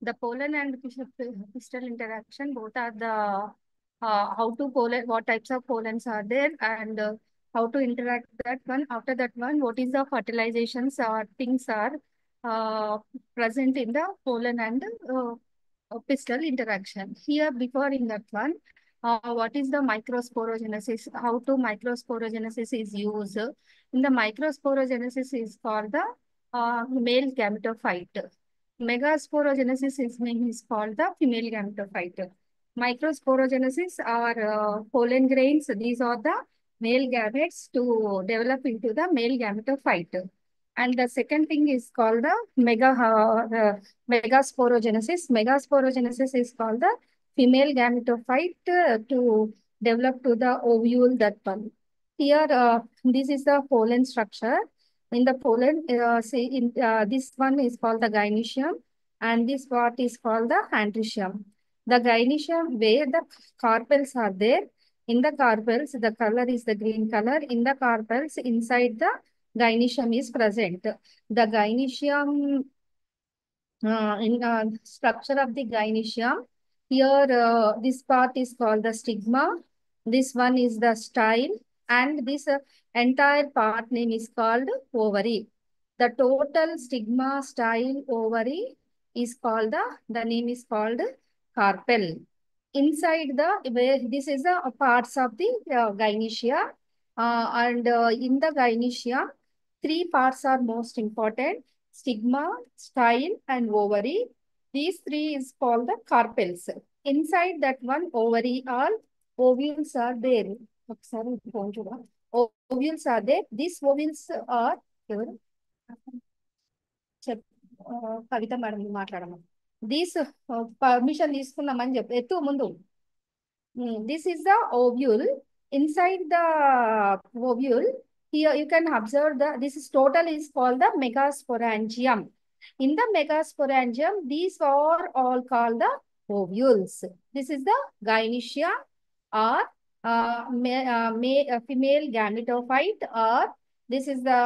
The pollen and pistil interaction both are the how to pollen, what types of pollens are there, and how to interact that one. After that one, what is the fertilizations or things are uh, present in the pollen and pistil interaction. Here, before in that one, what is the microsporogenesis? How to microsporogenesis is used. In the microsporogenesis is called the male gametophyte. Megasporogenesis is name is called the female gametophyte. Microsporogenesis are pollen grains. These are the male gametes to develop into the male gametophyte. And the second thing is called the megasporogenesis. Megasporogenesis is called the female gametophyte to develop to the ovule that one. Here, this is the pollen structure. In the pollen, this one is called the gynoecium, and this part is called the androecium. The gynoecium, where the carpels are there, in the carpels, the color is the green color. In the carpels, inside the gynoecium is present. The gynoecium in structure of the gynoecium. Here, this part is called the stigma. This one is the style, and this entire part name is called ovary. The total stigma, style, ovary is called the name is called carpel. Inside the where this is the parts of the gynoecium, and in the gynoecium, three parts are most important: stigma, style, and ovary. These three is called the carpels. Inside that one ovary, all ovules are there. ఒకసారి phone చూడు. Ovules are there. These ovules are ఎవరు? కవిత madam మాట్లాడమని. These permission తీసుకున్నామని చెప్పి ఎత్తు ముందు. This is the ovule. Inside the ovule, here you can observe this is total is called the megasporangium. In the megasporangium, these are all called the ovules. This is the gynoecium or female gametophyte, or this is the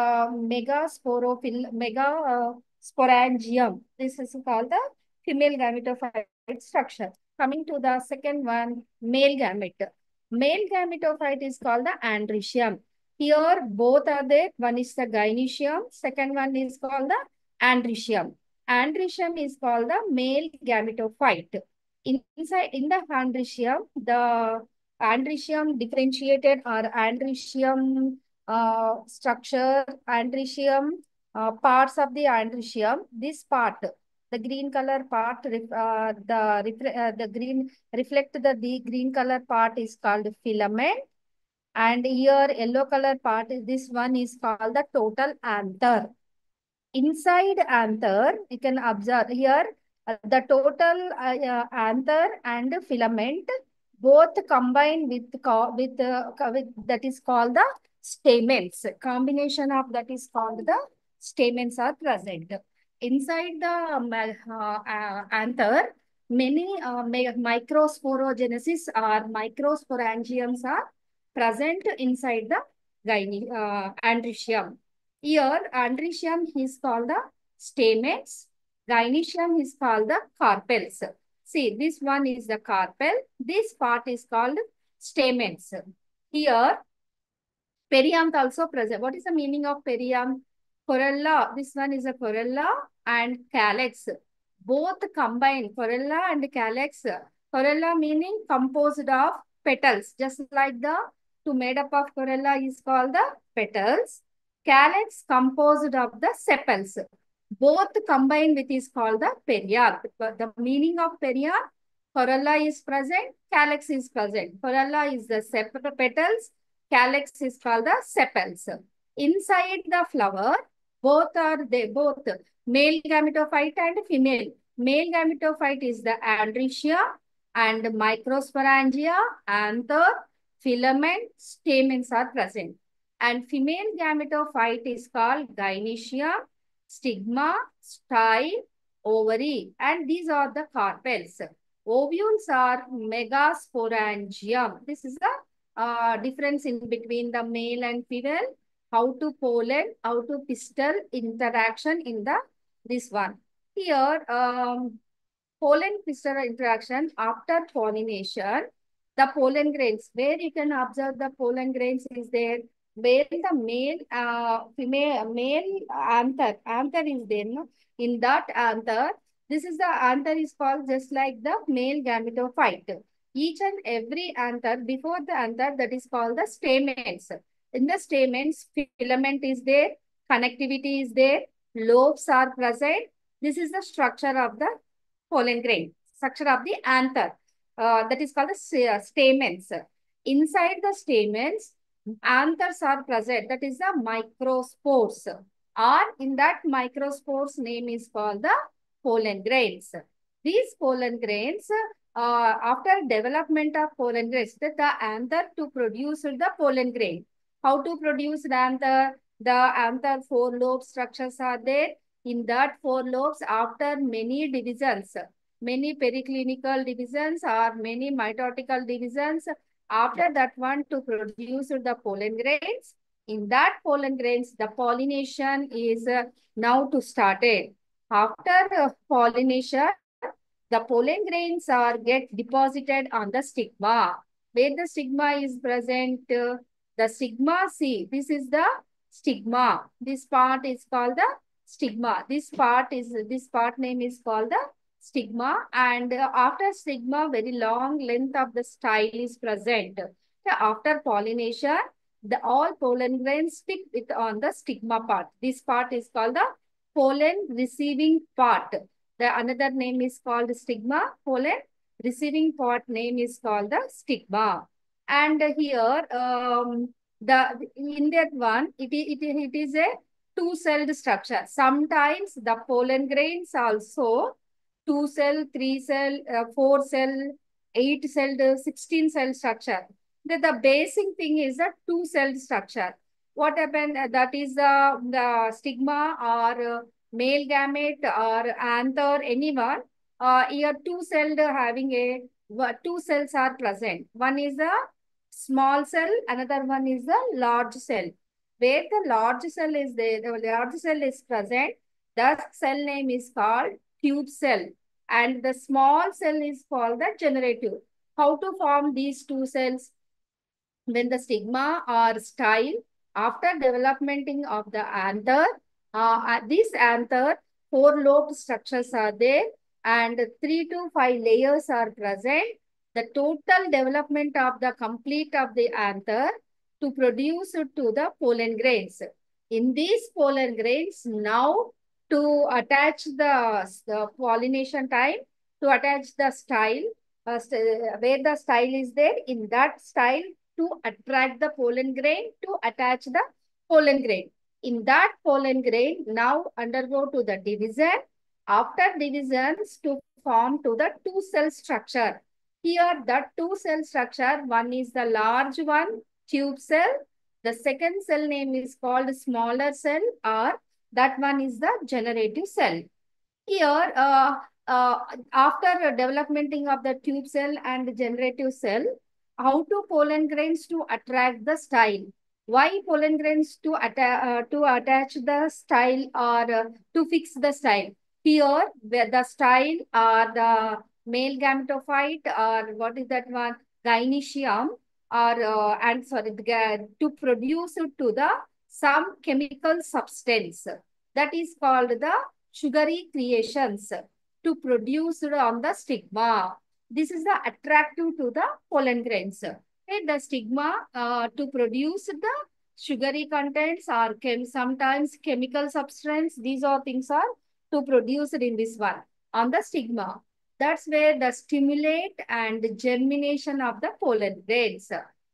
sporangium. This is called the female gametophyte structure. Coming to the second one, male gamete. Male gametophyte is called the androecium. Here both are there. One is the gynoecium. Second one is called the androecium. Androecium is called the male gametophyte. Inside in the androecium differentiated or androecium structure, androecium parts of the androecium. This part, the green color part, the green reflect the green color part is called filament, and here yellow color part, this one is called the total anther. Inside anther, you can observe here the total anther and filament both combine with that is called the stamens. Combination of that is called the stamens are present. Inside the anther, many microsporogenesis or microsporangiums are present inside the androecium. Here, androecium is called the stamens. Gynoecium is called the carpels. See, this one is the carpel. This part is called stamens. Here, perianth also present. What is the meaning of perianth? Corolla. This one is a corolla and calyx. Both combined, corolla and calyx. Corolla meaning composed of petals. Just like the two made up of corolla is called the petals. Calyx composed of the sepals. Both combined with is called the perianth. The meaning of perianth, corolla is present, calyx is present. Corolla is the petals, calyx is called the sepals. Inside the flower, both are they both male gametophyte and female. Male gametophyte is the androecium and microsporangia, anther, filament, stamens are present. And female gametophyte is called gynoecium, stigma, style, ovary, and these are the carpels. Ovules are megasporangium. This is the difference in between the male and female. How to pollen, how to pistil interaction in the this one. Here, pollen crystal interaction after pollination. The pollen grains, where you can observe the pollen grains is there, where the male anther is there. No? In that anther, this is the anther is called just like the male gametophyte. Each and every anther, before the anther, that is called the stamens. In the stamens, filament is there, connectivity is there, lobes are present. This is the structure of the pollen grain, structure of the anther. That is called the stamens. Inside the stamens, anthers are present. That is the microspores. Or in that microspores name is called the pollen grains. These pollen grains, after development of pollen grains, the anther to produce the pollen grain. How to produce the anther? The anther four lobe structures are there. In that four lobes, after many divisions, many periclinical divisions or many mitotical divisions, after that one to produce the pollen grains. In that pollen grains, the pollination is now to started. After pollination, the pollen grains are get deposited on the stigma. Where the stigma is present, the stigma, see, this is the stigma. This part is called the stigma. This part name is called the stigma. And after stigma, very long length of the style is present. After pollination, the all pollen grains stick with on the stigma part. This part is called the pollen receiving part. The another name is called stigma. Pollen receiving part name is called the stigma. And here, the in that one, it is a two-celled structure. Sometimes the pollen grains also two-cell, three-cell, four-cell, eight-celled, 16-cell structure. The basic thing is a two-celled structure. What happened? That is the stigma or male gamete or anther, anyone. Here two-celled having a two cells are present. One is a small cell, another one is a large cell. Where the large cell is there, the large cell is present, the cell name is called tube cell, and the small cell is called the generative. How to form these two cells? When the stigma or style after developmenting of the anther, this anther, four lobed structures are there and 3 to 5 layers are present. The total development of the complete of the anther to produce to the pollen grains. In these pollen grains, now to attach the pollination time, to attach the style, where the style is there, in that style to attract the pollen grain, to attach the pollen grain. In that pollen grain, now undergo to the division. After divisions to form to the two-cell structure. Here, the two-cell structure, one is the large one, tube cell. The second cell name is called smaller cell, or that one is the generative cell. Here, after developmenting of the tube cell and generative cell, how to pollen grains to attract the style? Why pollen grains to attach the style or to fix the style? Here, where the style or the male gametophyte or what is that one? Gynecium or and sorry, to produce it to the some chemical substance that is called the sugary creations to produce on the stigma. This is the attractive to the pollen grains. Okay, the stigma to produce the sugary contents or sometimes chemical substance. These all things are to produce it in this one on the stigma. That's where the stimulate and germination of the pollen grains.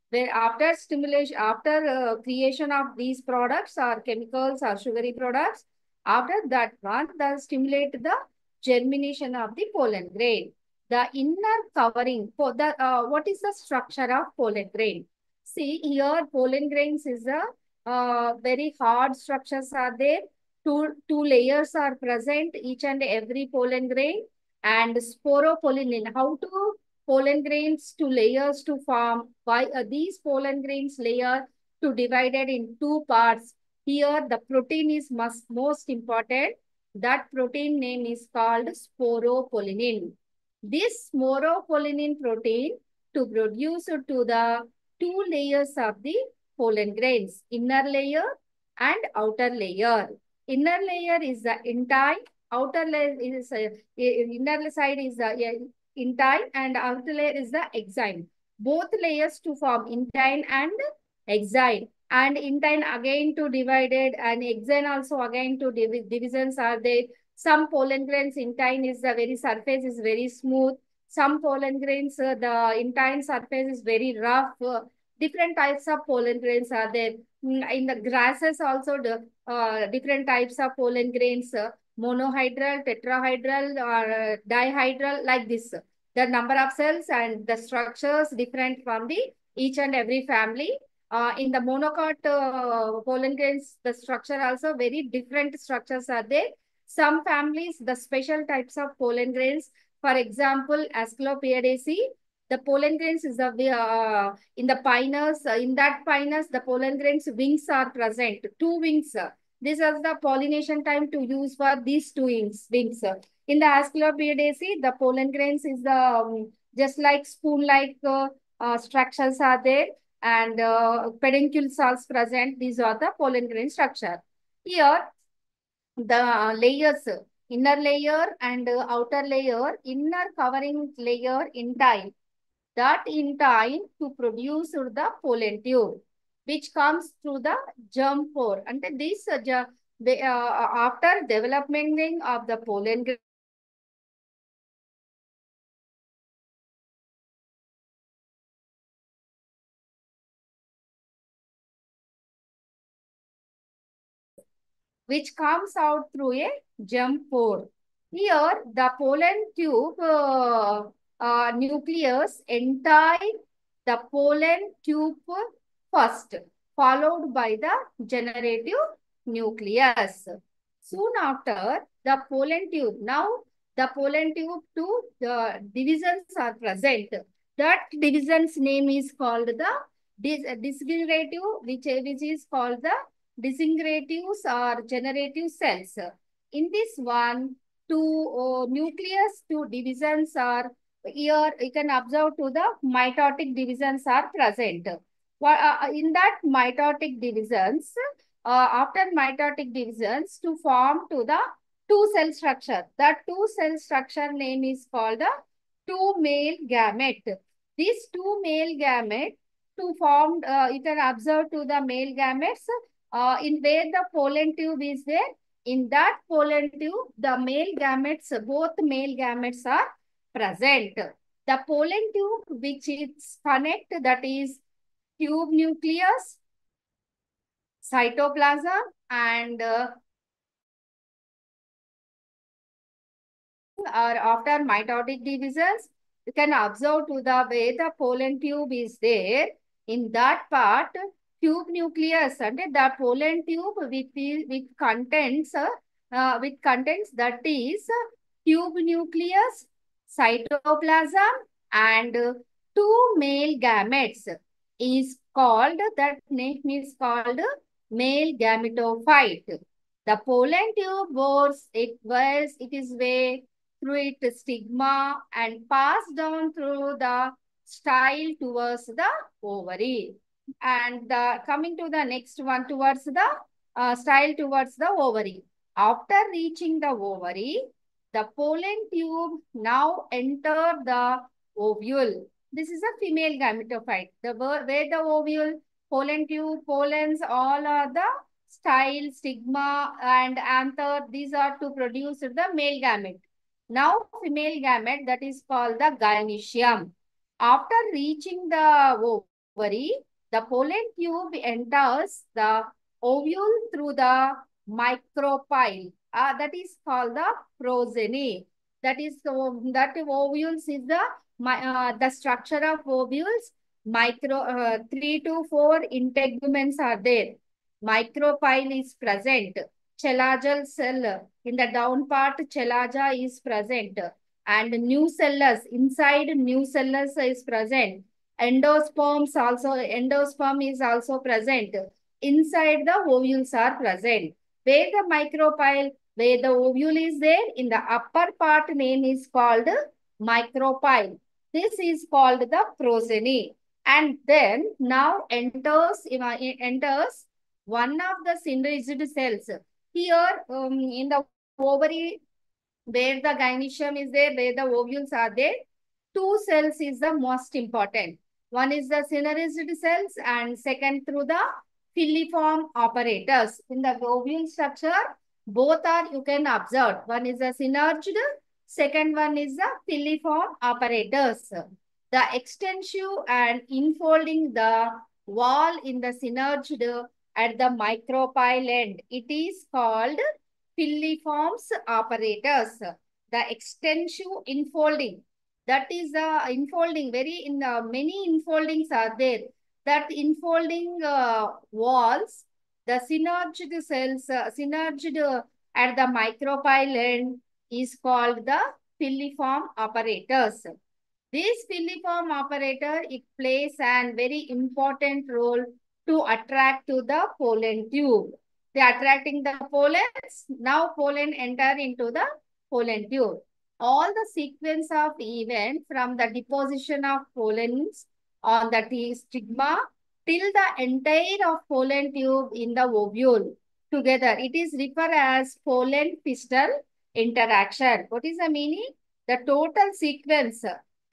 Where after stimulation, after creation of these products or chemicals or sugary products, after that one, the stimulate the germination of the pollen grain. The inner covering for the what is the structure of pollen grain? See here, pollen grains is a very hard structures are there. Two layers are present each and every pollen grain and sporopollen. How to pollen grains to layers to form? Why these pollen grains layer to divided in two parts? Here the protein is most important. That protein name is called sporopollenin. This sporopollenin protein to produce to the two layers of the pollen grains, inner layer and outer layer. Inner layer is the intine, outer layer is inner side is the intine, and outer layer is the exine. Both layers to form intine and exine, and intine again to divided, and exine also again to divisions are there. Some pollen grains intine is the very surface is very smooth. Some pollen grains the intine surface is very rough. Different types of pollen grains are there. In the grasses also the different types of pollen grains, monohydral, tetrahydral, or dihydral, like this. The number of cells and the structures different from the each and every family. In the monocot pollen grains, the structure also very different structures are there. Some families, the special types of pollen grains, for example, Asclepiadaceae, the pollen grains is the in the pinus. In that pinus, the pollen grains wings are present, two wings. This is the pollination time to use for these two wings. In the Asclepiadaceae, the pollen grains is the just like spoon-like structures are there, and peduncle cells present. These are the pollen grain structure. Here, the layers, inner layer and outer layer, inner covering layer intine, that intine to produce the pollen tube, which comes through the germ pore. And this, after development of the pollen which comes out through a germ pore. Here, the pollen tube nucleus enter the pollen tube first, followed by the generative nucleus. Soon after, the pollen tube. Now, the pollen tube to the divisions are present. That division's name is called the disintegrative, which is called the disintegratives or generative cells. In this one, two nucleus, two divisions are here. You can observe to the mitotic divisions are present. In that mitotic divisions, after mitotic divisions to form to the two cell structure. That two cell structure name is called the two male gamete. These two male gamete to form, you can observe to the male gametes in where the pollen tube is there. In that pollen tube, the male gametes, both male gametes are present. The pollen tube which is connect, that is tube nucleus, cytoplasm, and or after mitotic divisions, you can observe to the way the pollen tube is there. In that part, tube nucleus and the pollen tube with contents, that is tube nucleus, cytoplasm, and two male gametes is called, that name is called male gametophyte. The pollen tube it is way through its stigma and pass down through the style towards the ovary. And coming to the next one, towards the style towards the ovary. After reaching the ovary, the pollen tube now enter the ovule. This is a female gametophyte. Where the ovule, pollen tube, pollens, all are the style, stigma, and anther. These are to produce the male gamete. Now, female gamete, that is called the gynecium. After reaching the ovary, the pollen tube enters the ovule through the micropyle. That is called the progeny. That is that ovules is the structure of ovules. 3 to 4 integuments are there. Micropyle is present. Chelagal cell in the down part, chelaja is present, and nucellus inside nucellus is present. Endosperm is also present. Inside the ovules are present. Where the micropyle Where the ovule is there, in the upper part name is called micropyle. This is called the progeny. And then now enters one of the synergid cells. Here in the ovary, where the gynecium is there, where the ovules are there, two cells is the most important. One is the synergid cells and second through the filiform operators. In the ovule structure, both are you can observe. One is the synergid, second one is the filiform operators. The extensive and infolding the wall in the synergid at the micropyle end, it is called filiforms operators. The extensive infolding, that is the infolding, very in many infoldings are there. That infolding walls, the synergid cells, synergid at the micropyle end is called the filiform operators. This filiform operator, it plays a very important role to attract to the pollen tube. They are attracting the pollens. Now pollen enter into the pollen tube. All the sequence of event from the deposition of pollens on the stigma till the entire of pollen tube in the ovule together. It is referred as pollen pistil interaction. What is the meaning? The total sequence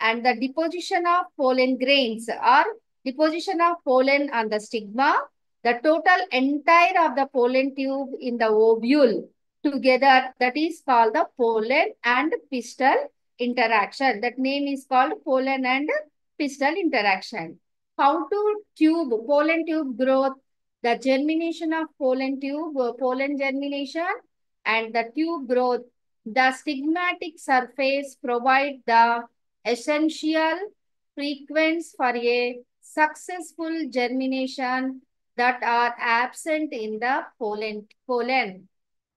and the deposition of pollen grains or deposition of pollen on the stigma, the total entire of the pollen tube in the ovule together, that is called the pollen and pistil interaction. That name is called pollen and pistil interaction. How to tube, pollen tube growth, the germination of pollen tube, pollen germination and the tube growth. The stigmatic surface provide the essential frequency for a successful germination that are absent in the pollen.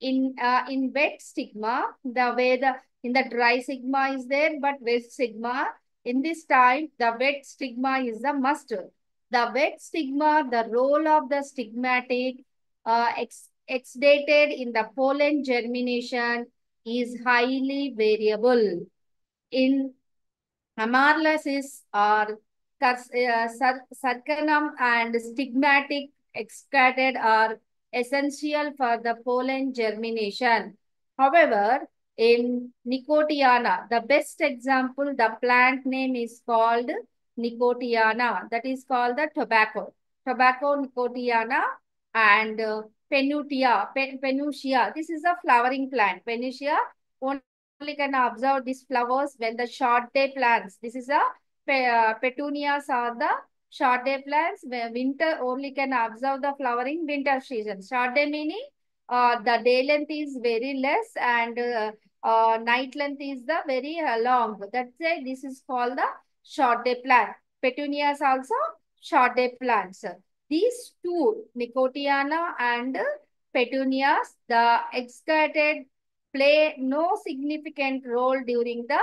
In wet stigma, the way the in the dry stigma is there, but wet stigma, in this time, the wet stigma is the must. The wet stigma, the role of the stigmatic exudated in the pollen germination is highly variable. In amaryllis or circanum and stigmatic excreted are essential for the pollen germination. However, in Nicotiana, the best example, the plant name is called Nicotiana. That is called the tobacco. Tobacco Nicotiana and Penusia. This is a flowering plant. Penusia only can observe these flowers when the short day plants. This is a petunias are the short day plants. Where winter only can observe the flowering winter season. Short day meaning the day length is very less and night length is the very long. That's why this is called the short day plant. Petunias also short day plants. These two, Nicotiana and petunias, the excreted play no significant role during the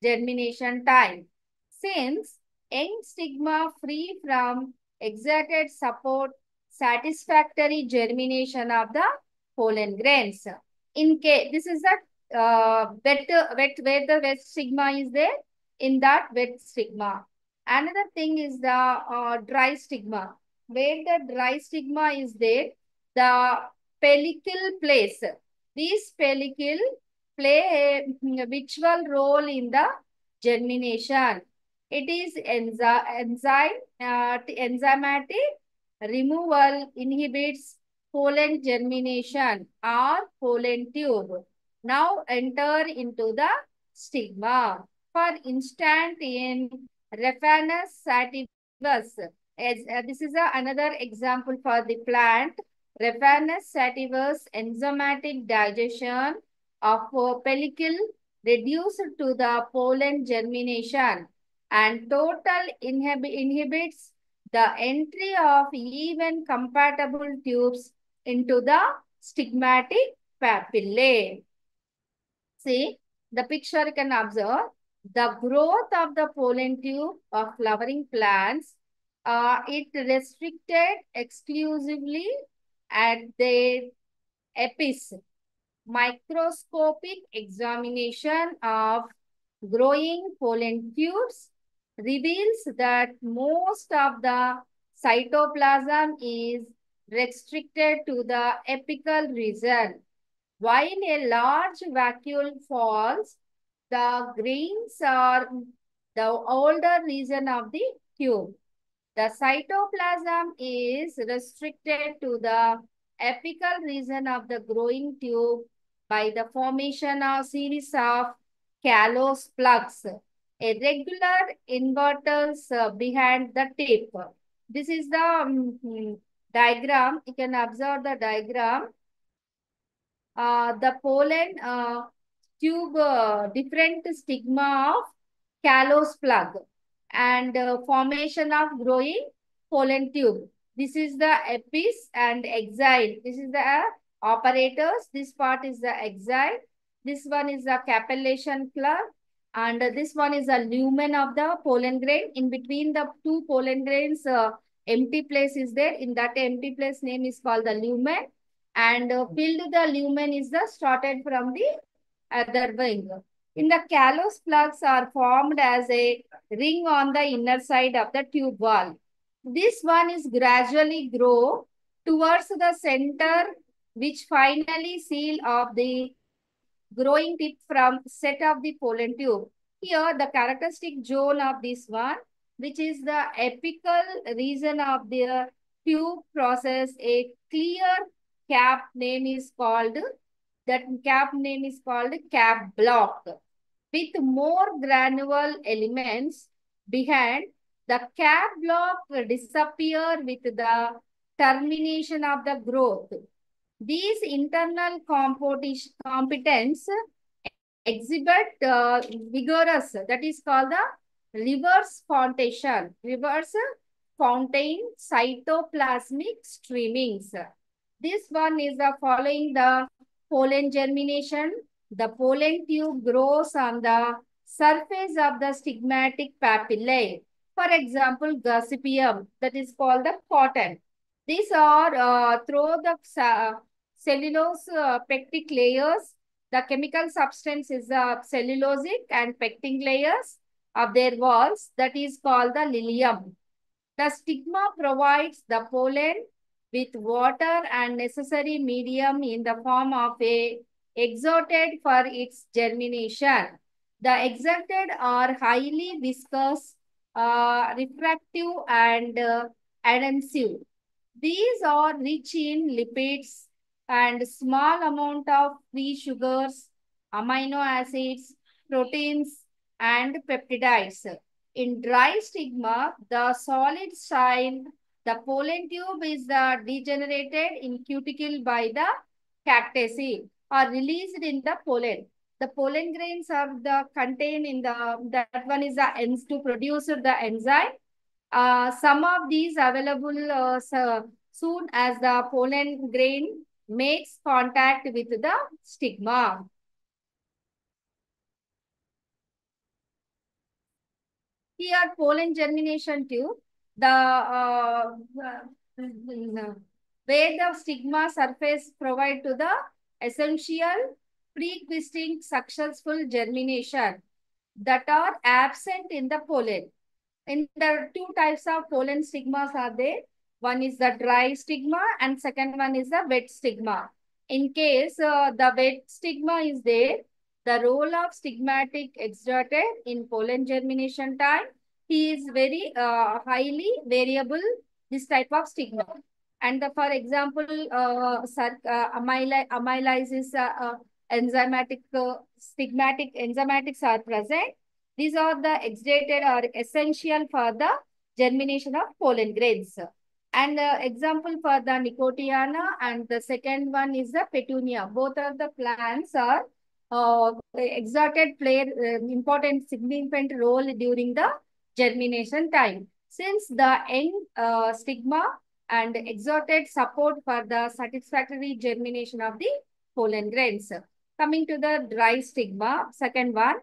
germination time. Since young stigma free from exerted support satisfactory germination of the pollen grains. In case, this is the wet where the wet stigma is there, in that wet stigma. Another thing is the dry stigma. Where the dry stigma is there, the pellicle plays. These pellicle play a virtual role in the germination. It is enzymatic removal inhibits pollen germination or pollen tube. Now enter into the stigma. For instance, in Raphanus sativus, this is another example for the plant. Raphanus sativus enzymatic digestion of pellicle reduced to the pollen germination and total inhibits the entry of even compatible tubes into the stigmatic papillae. See, the picture you can observe the growth of the pollen tube of flowering plants. It restricted exclusively at the apice. microscopic examination of growing pollen tubes reveals that most of the cytoplasm is restricted to the apical region. While a large vacuole falls, the grains are the older region of the tube. The cytoplasm is restricted to the apical region of the growing tube by the formation of series of callose plugs, a regular inverters behind the tip. This is the diagram. You can observe the diagram. The pollen tube different stigma of callose plug and formation of growing pollen tube. This is the epis and exile. This is the operators. This part is the exile. This one is the capillation plug. And this one is the lumen of the pollen grain. In between the two pollen grains, empty place is there. In that empty place name is called the lumen. And filled the lumen is the started from the other wing. In the callose plugs are formed as a ring on the inner side of the tube wall. This one is gradually grow towards the center, which finally seal off the growing tip from set of the pollen tube. Here, the characteristic zone of this one, which is the apical region of the tube process, a clear cap name is called, that cap name is called cap block. With more granular elements behind, the cap block disappear with the termination of the growth. These internal competence exhibit vigorous, that is called the reverse fountain cytoplasmic streamings. This one is the following the pollen germination. The pollen tube grows on the surface of the stigmatic papillae. For example, gossypium, that is called the cotton. These are through the cellulose pectic layers. The chemical substance is the cellulosic and pectin layers of their walls, that is called the lilium. The stigma provides the pollen with water and necessary medium in the form of a exerted for its germination. The exerted are highly viscous, refractive and adhesive. These are rich in lipids and small amount of free sugars, amino acids, proteins, and peptides. In dry stigma, the solid style, the pollen tube is degenerated in cuticle by the cactaceae or released in the pollen. The pollen grains are the contained in that one is the ends to produce the enzyme. Some of these available soon as the pollen grain makes contact with the stigma. Here, pollen germination tube, where the stigma surface provide to the essential pre-quisting successful germination that are absent in the pollen. In the two types of pollen stigmas are there. One is the dry stigma and second one is the wet stigma. In case the wet stigma is there, the role of stigmatic exerted in pollen germination time, he is very highly variable, this type of stigma. And the, for example, amylysis enzymatic, stigmatic enzymatics are present. These are the exudated or essential for the germination of pollen grains. And example for the Nicotiana and the second one is the Petunia. Both of the plants are exerted play important significant role during the germination time. Since the young stigma and exerted support for the satisfactory germination of the pollen grains. Coming to the dry stigma, second one.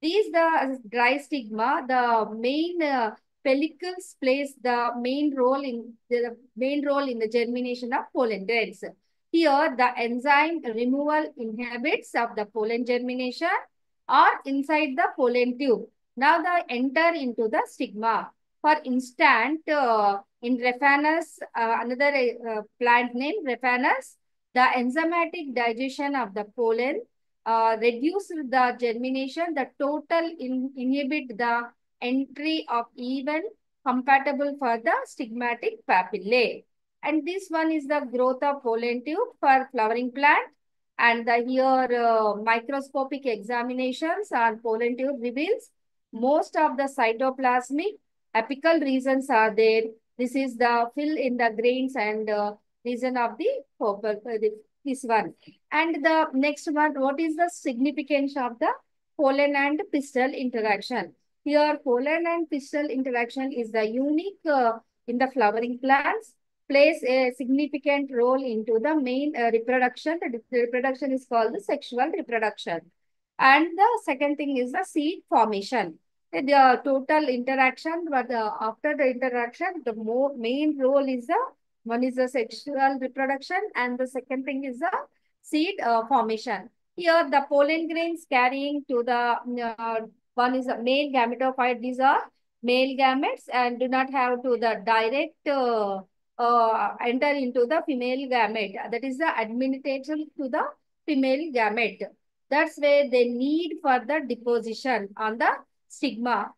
These the dry stigma, the main pellicles plays the main role in the germination of pollen grains. Here, the enzyme removal inhibits of the pollen germination or inside the pollen tube. Now, they enter into the stigma. For instance, in Raphanus, another plant name, Raphanus, the enzymatic digestion of the pollen reduce the germination, the total inhibit the entry of even compatible for the stigmatic papillae. And this one is the growth of pollen tube for flowering plant. And the here microscopic examinations on pollen tube reveals most of the cytoplasmic apical regions are there. This is the fill in the grains and region of the purple, this one. And the next one, what is the significance of the pollen and pistil interaction? Here, pollen and pistil interaction is the unique in the flowering plants, plays a significant role into the main reproduction. The reproduction is called the sexual reproduction. And the second thing is the seed formation. The total interaction, but after the interaction, the main role is the one is the sexual reproduction, and the second thing is the seed formation. Here, the pollen grains carrying to the one is a male gametophyte. These are male gametes and do not have to the direct enter into the female gamete. That is the administration to the female gamete. That's where they need for the deposition on the stigma.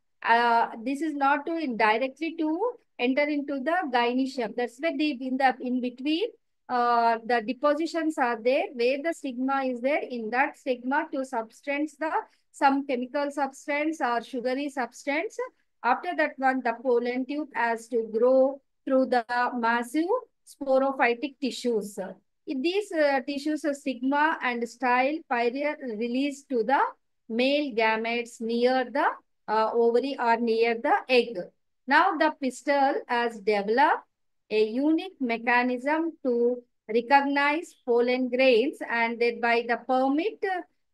This is not to indirectly to enter into the gynecium. That's where in between the depositions are there where the stigma is there. In that stigma to substance the some chemical substance or sugary substance. After that one, the pollen tube has to grow through the massive sporophytic tissues. In these tissues, stigma and style pyre released to the male gametes near the ovary or near the egg. Now the pistil has developed a unique mechanism to recognize pollen grains and thereby the permit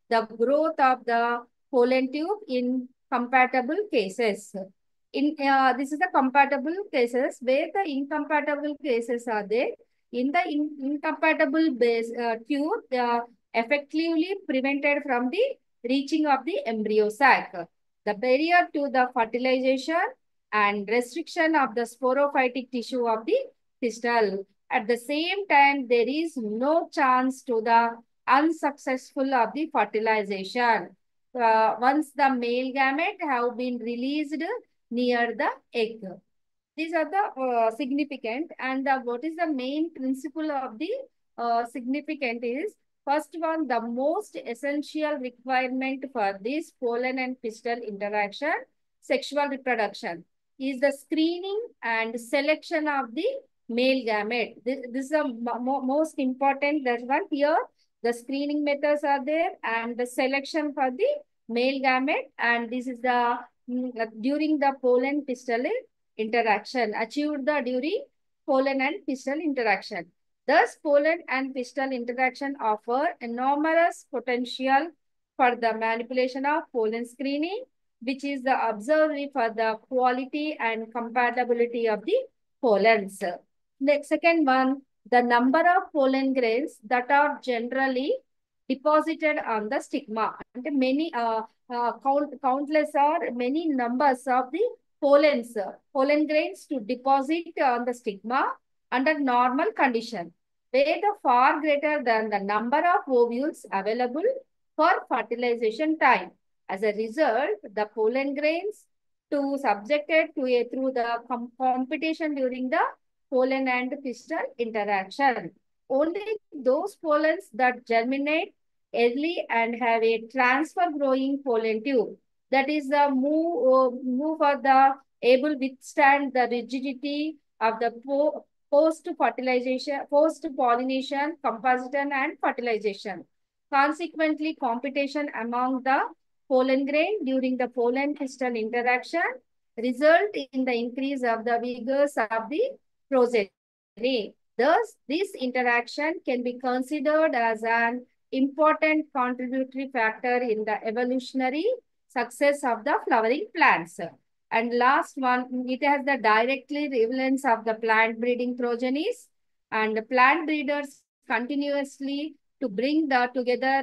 the growth of the pollen tube in compatible cases. This is the compatible cases where the incompatible cases are there. In the incompatible base tube, they are effectively prevented from the reaching of the embryo sac. The barrier to the fertilization and restriction of the sporophytic tissue of the pistil. At the same time, there is no chance to the unsuccessful of the fertilization. Once the male gamete have been released near the egg. These are the significant and what is the main principle of the significant is first one, the most essential requirement for this pollen and pistil interaction, sexual reproduction, is the screening and selection of the male gamete. This is the most important. That one here, the screening methods are there and the selection for the male gamete, and this is the during the pollen pistil interaction achieved during pollen and pistil interaction. Thus, pollen and pistil interaction offer enormous potential for the manipulation of pollen screening, which is the observatory for the quality and compatibility of the pollens. The second one, the number of pollen grains that are generally deposited on the stigma. And many countless or many numbers of the pollen grains to deposit on the stigma under normal condition, where the far greater than the number of ovules available for fertilization time. As a result, the pollen grains to subjected to a through the competition during the pollen and pistil interaction. Only those pollens that germinate early and have a transfer growing pollen tube, that is the move for the able withstand the rigidity of the post fertilization, post pollination, composition and fertilization. Consequently, competition among the pollen grain during the pollen pistil interaction result in the increase of the vigors of the progeny. Thus, this interaction can be considered as an important contributory factor in the evolutionary success of the flowering plants. And last one, it has the directly relevance of the plant breeding progenies. And plant breeders continuously to bring the together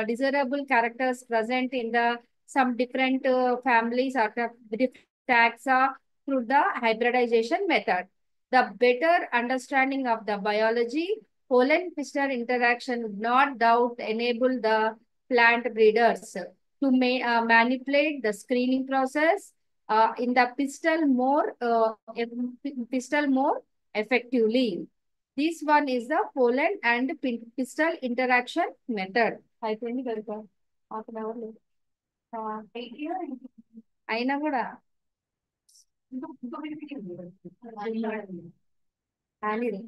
desirable characters present in the some different families or different taxa through the hybridization method. The better understanding of the biology, pollen pistil interaction would not doubt enable the plant breeders to manipulate the screening process in the pistil more effectively. This one is the pollen and pistil interaction method. అయిపోయింది కనుక half an hour లేదు అయినా కూడా అనేది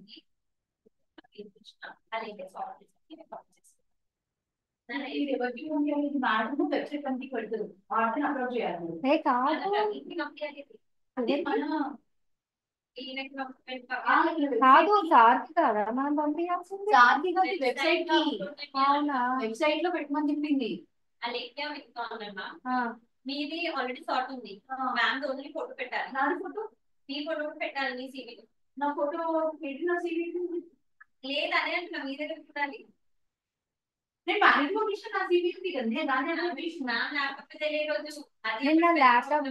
ఏ కాదు కాదు సార్కి కదా మనం పంపించాల్సింది సార్కి కాదు వెబ్సైట్ కి అవునా వెబ్సైట్ లో పెట్టమని చెప్పింది మీది ఆల్రెడీ సార్ట్ ఉంది మ్యామ్ ఓన్లీ ఫోటో పెట్టాలి నాది ఫోటో మీ ఫోటో పెట్టాలి మీ సీవీ నా ఫోటో పెట్టిన సీవీ లేదు అదే అంటున్నా మీ దగ్గర చూడాలి నేను మ్యారేజ్ పంపించిన నా సీవీ ఉంది కదా నేను దాని మ్యామ్ ల్యాప్టాప్ తెలియదు నిన్న ల్యాప్టాప్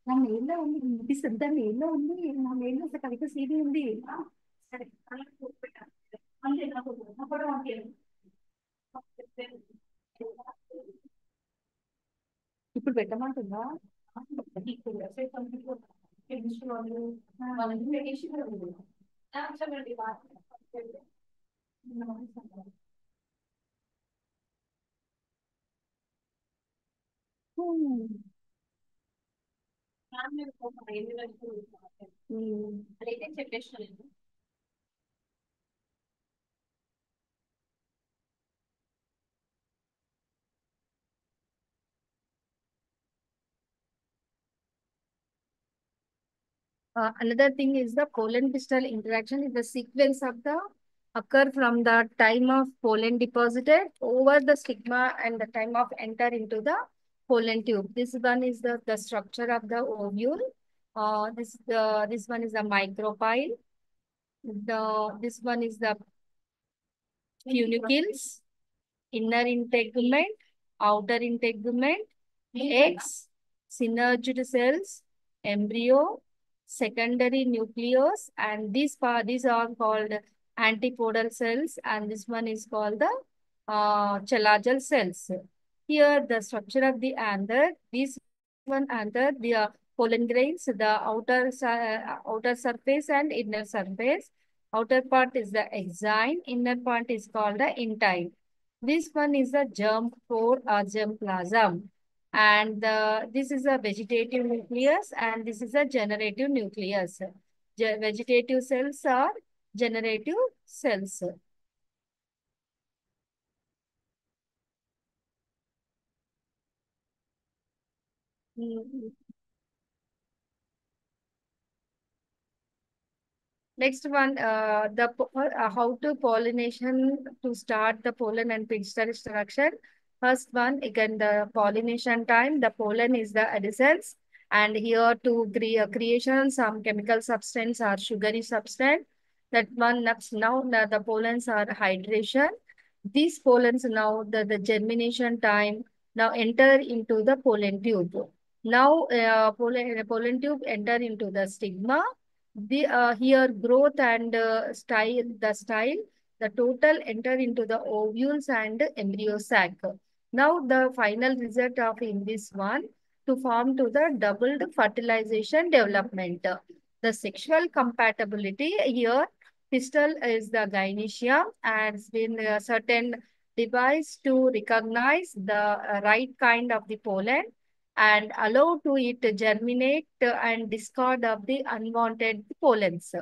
నా మెయిల్లో ఉంది వినిపిస్తుంది దాని మెయిల్లో ఉంది నా మెయిల్లో ఒక కవిత సీడీ ఉంది సరే ఫోటో పెట్టాలి అంటే నా ఫోటో పంపించాను ఇప్పుడు పెట్టమంటుందా అదైతే చెప్పేసిన another thing is the pollen pistil interaction is the sequence of the occur from the time of pollen deposited over the stigma and the time of enter into the pollen tube. This one is the structure of the ovule. This one is the micropyle. This one is the funicles, inner integument, outer integument, eggs, synergid cells, embryo, secondary nucleus, and these are called antipodal cells, and this one is called the chalagal cells. Here the structure of the anther, this one anther, the pollen grains, the outer surface and inner surface. Outer part is the exine, inner part is called the intine. This one is the germ core or germ plasm. And this is a vegetative nucleus and this is a generative nucleus. Vegetative cells are generative cells. Next one, how to pollination to start the pollen and pistil extraction. First one, again, the pollination time, the pollen is the adolescence. And here to creation some chemical substance or sugary substance. That one now the pollens are hydration. These pollens now the germination time now enter into the pollen tube. Now pollen tube enter into the stigma. The here growth and the total enter into the ovules and embryo sac. Now the final result of in this one to form to the doubled fertilization development. The sexual compatibility here pistil is the gynoecium and has been a certain device to recognize the right kind of the pollen and allow to it germinate and discard of the unwanted pollens.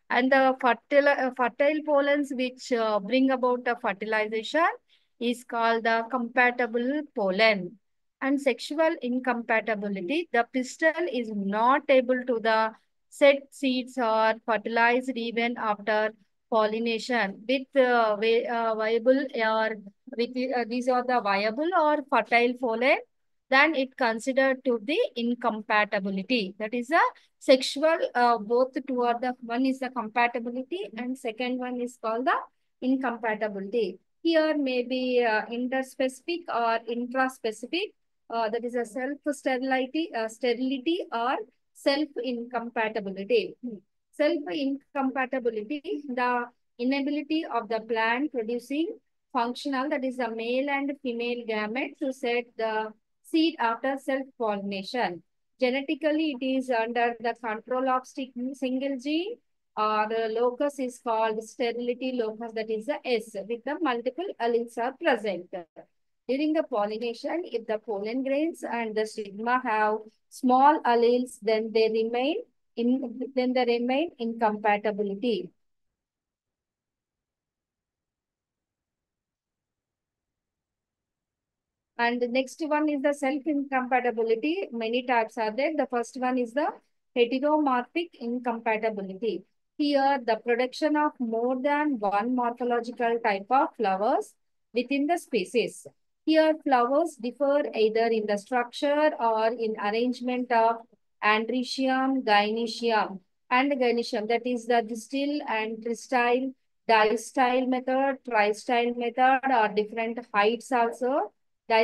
And the fertile pollens which bring about the fertilization is called the compatible pollen. And sexual incompatibility, the pistil is not able to the set seeds or fertilized even after pollination with viable or with these are the viable or fertile pollen. then it considered to be incompatibility. That is a sexual, both toward the, one is the compatibility and second one is called the incompatibility. Here may be interspecific or intraspecific, that is a sterility or self-incompatibility. Self-incompatibility, the inability of the plant producing functional, that is a male and female gamete to set the seed after self-pollination. Genetically, it is under the control of single gene, or the locus is called sterility locus, that is the S, with the multiple alleles are present. During the pollination, if the pollen grains and the stigma have small alleles, then they remain incompatibility. And the next one is the self-incompatibility. Many types are there. The first one is the heteromorphic incompatibility. Here, the production of more than one morphological type of flowers within the species. Here, flowers differ either in the structure or in arrangement of androecium, gynoecium, and gynoecium. That is the distil and tristyle, distyle method, tristyle method, or different heights also.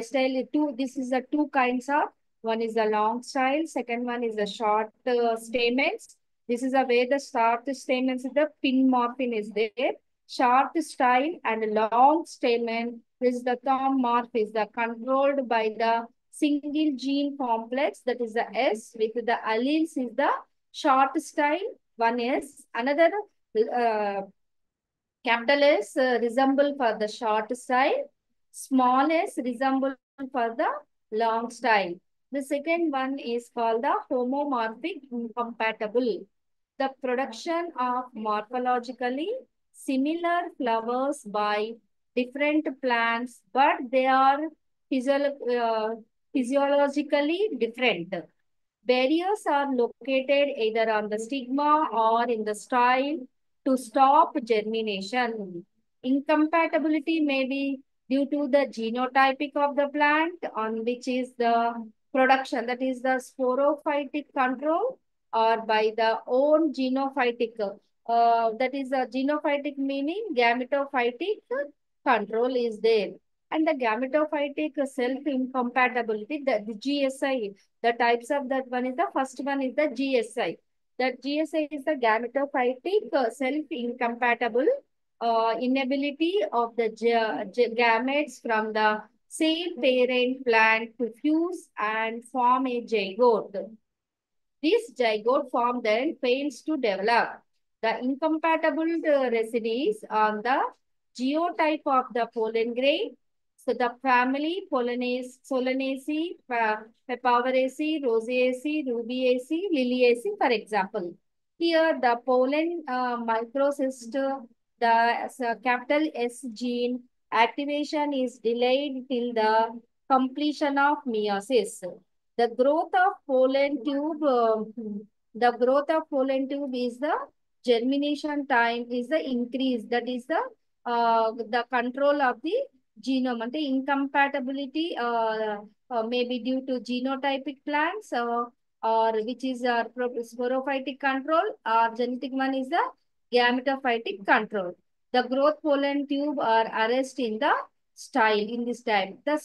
Style two, this is the two kinds of, one is the long style, second one is the short stamens. This is a way the short stamens is the pin morphine is there. Short style and long stamen, this is the thorn morph, is the controlled by the single gene complex, that is the S, with the alleles is the short style, one S. Another uh, capital S resemble for the short style, small s resemble for the long style. The second one is called the homomorphic incompatible. The production of morphologically similar flowers by different plants, but they are physiologically different. Barriers are located either on the stigma or in the style to stop germination. Incompatibility may be due to the genotypic of the plant on which is the production, that is the sporophytic control, or by the own genophytic, that is a genophytic meaning gametophytic control is there. And the gametophytic self-incompatibility, the GSI, the types of that one is the first one is the GSI. That GSI is the gametophytic self-incompatible inability of the gametes from the same parent plant to fuse and form a zygote. This zygote form then fails to develop. The incompatible residues on the geotype of the pollen grain. So the family Solanaceae, Papaveraceae, Rosaceae, Rubiaceae, Liliaceae, for example. Here the pollen microcyst, the capital S gene activation is delayed till the completion of meiosis. The growth of pollen tube, the growth of pollen tube is the germination time is the increase. That is the control of the genome. And the incompatibility may be due to genotypic plants or which is sporophytic control, or genetic one is the gametophytic control. The growth pollen tube are arrest in the style in this type. The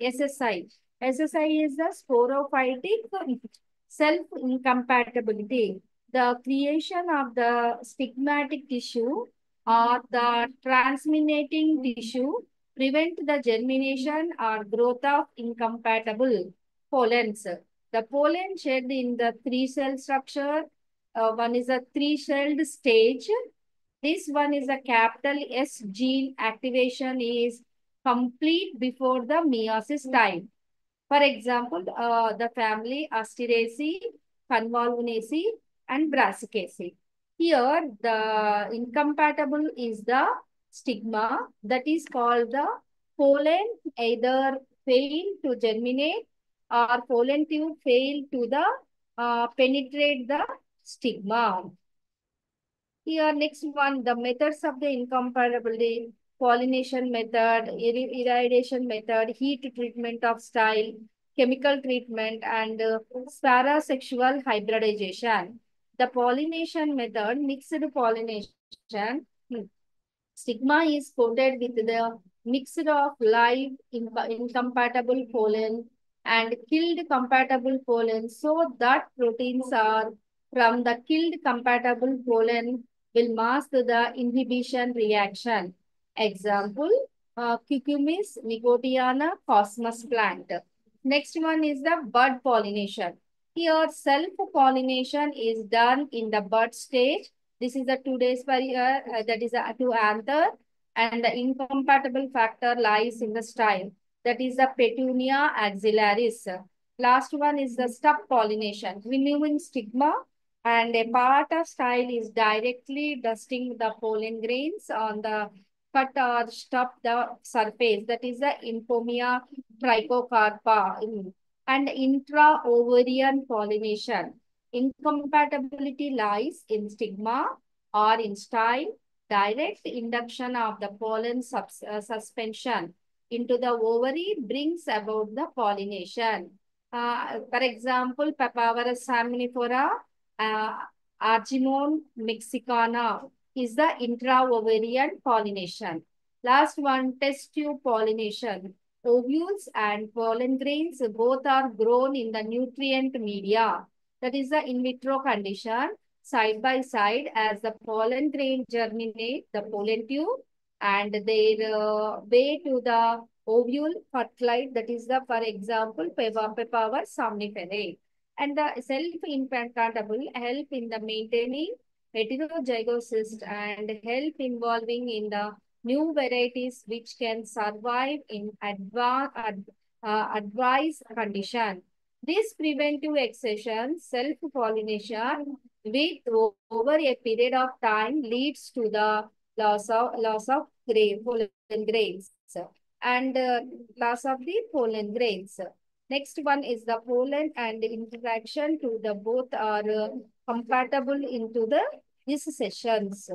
SSI. SSI is the sporophytic self-incompatibility. The creation of the stigmatic tissue or the transminating tissue prevent the germination or growth of incompatible pollens. The pollen shed in the three-cell structure. One is a three-celled stage. This one is a capital S gene activation is complete before the meiosis time. For example, the family Asteraceae, Convolvulaceae, and Brassicaceae. Here, the incompatible is the stigma, that is called the pollen either fail to germinate or pollen tube fail to the penetrate the stigma. Here, next one, the methods of the incompatibility, pollination method, irradiation method, heat treatment of style, chemical treatment, and parasexual hybridization. The pollination method, mixed pollination, stigma is coated with the mixture of live incompatible pollen and killed compatible pollen so that proteins are from the killed compatible pollen will mask the inhibition reaction. Example, Cucumis nicotiana cosmos plant. Next one is the bud pollination. Here, self-pollination is done in the bud stage. This is the 2 days per year, that is a two anther, and the incompatible factor lies in the style, that is the Petunia axillaris. Last one is the stub pollination, removing stigma, and a part of style is directly dusting the pollen grains on the cut or stub the surface, that is the Infomia trichocarpa. And intra-ovarian pollination. Incompatibility lies in stigma or in style. Direct induction of the pollen suspension into the ovary brings about the pollination. For example, Papaver samnifera, uh, Argemone mexicana is the intra-ovarian pollination. Last one, test tube pollination. Ovules and pollen grains both are grown in the nutrient media. That is the in vitro condition. Side by side, as the pollen grain germinate the pollen tube and their way to the ovule fertilized, that is the, for example, Papaver somniferae. And the self-implantable help in the maintaining heterozygosis and help involving in the new varieties which can survive in adverse condition. This preventive excision, self-pollination, with over a period of time leads to the loss of pollen grains and loss of the pollen grains. Next one is the pollen and interaction to the both are compatible into the these sessions.